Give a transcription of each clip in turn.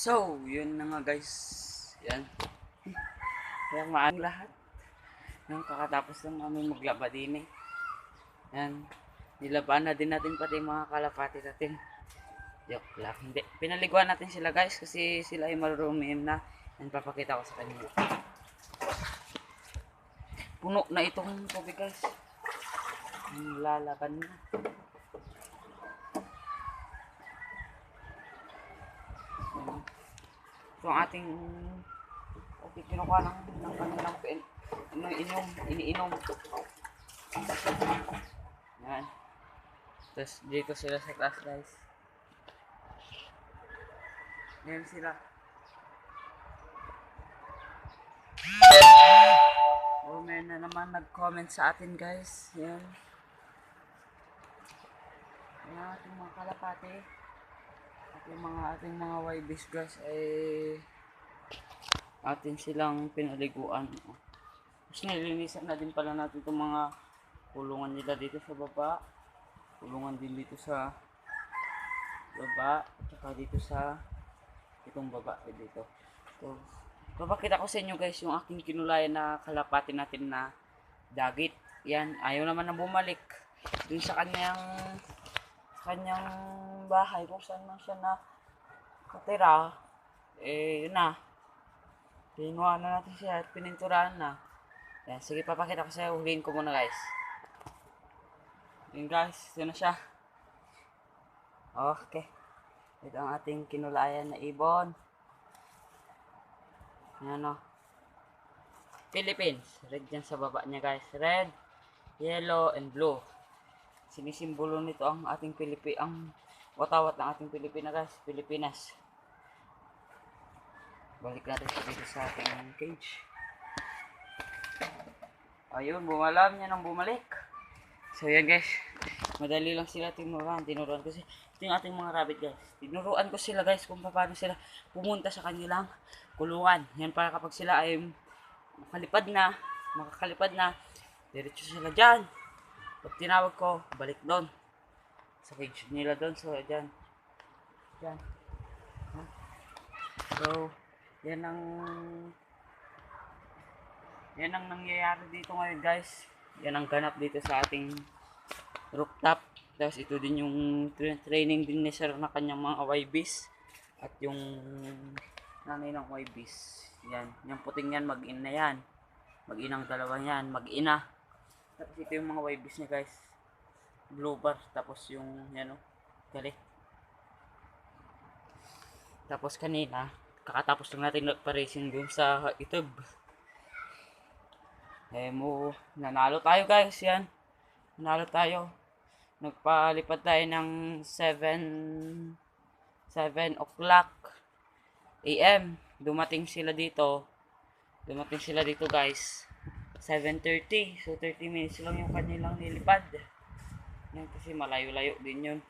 So, yun na nga guys. Yan. Kaya maang lahat. Yan, kakatapos lang namin maglaba din eh. Yan. Nilabaan na din natin pati mga kalapati natin. Joke lang. Hindi. Pinaliguan natin sila guys kasi sila ay marurumim na. Yan, papakita ko sa kanila. Puno na itong tubig guys. Yan, lalaban na. So, ang ating kinukuha ng kanilang iniinom. Yan. Tapos dito sila sa class guys. Yan sila. Oh, may na naman nag-comment sa atin guys. Yan. Yan ating mga kalapati. At yung ating mga YBs guys ay atin silang pinaliguan. Tapos nilinisan na din pala natin itong mga kulungan nila dito sa baba. Kulungan din dito sa baba. At saka dito sa itong baba dito. So, papakita ko sa inyo guys yung aking kinulayan na kalapati natin na dagit. Yan, ayaw naman na bumalik dun sa kanyang bahay kung saan man siya na katira. Eh, yun na. Pinuha na natin siya at pininturahan na. Yan, sige papakita ko sa'yo. Huliin ko muna guys. Yan guys, yun na siya. Okay. Ito ang ating kinulayan na ibon. Yan o. Philippines. Red yan sa baba niya guys. Red, yellow, and blue. Sinisimbolo nito ang ating ang watawat ng ating Pilipinas. Balik natin dito sa ating cage. Ayun, bumalam niya nang bumalik. So yan guys, madali lang sila tinuruan kasi ito yung ating mga rabbit guys. Tinuruan ko sila guys kung paano sila pumunta sa kanilang kulungan. Yan para kapag sila ay makakalipad na, diretso sila dyan. Pag tinawag ko, balik doon. Sa cage nila doon. So, dyan. Dyan. So, yan ang nangyayari dito ngayon guys. Yan ang ganap dito sa ating rooftop. Tapos ito din yung training din ni sir na kanyang mga YBs. At yung nanay ng YBs. Yan. Yung puting yan, mag-ina yan. Mag-inang dalawa yan. Mag-ina. Tapos ito yung mga YBs niya guys. Blue bar. Tapos yung yan o. Galit. Tapos kanina, kakatapos lang natin nagpa-racing dun sa YouTube. Nanalo tayo guys. Yan. Nanalo tayo. Nagpalipad tayo ng 7 o'clock AM. Dumating sila dito guys. 7:30. So 30 minutes lang yung kanilang nilipad. Yan kasi malayo-layo din yun.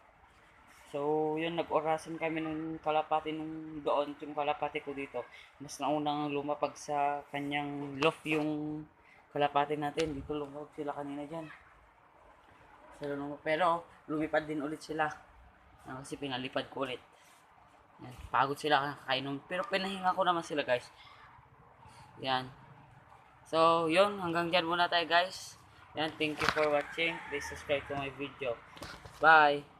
So yun, nag-orasan kami nung kalapati nung doon, yung kalapati ko dito. Mas naunang lumapag sa kanyang loft yung kalapati natin. Dito lumapag sila kanina dyan. Pero lumipad din ulit sila. Kasi pinalipad ko ulit. Yan, pagod sila kakainom. Pero pinahinga ko naman sila guys. Yan. So, yun. Hanggang dyan muna tayo guys. Yan. Thank you for watching. Please subscribe to my video. Bye.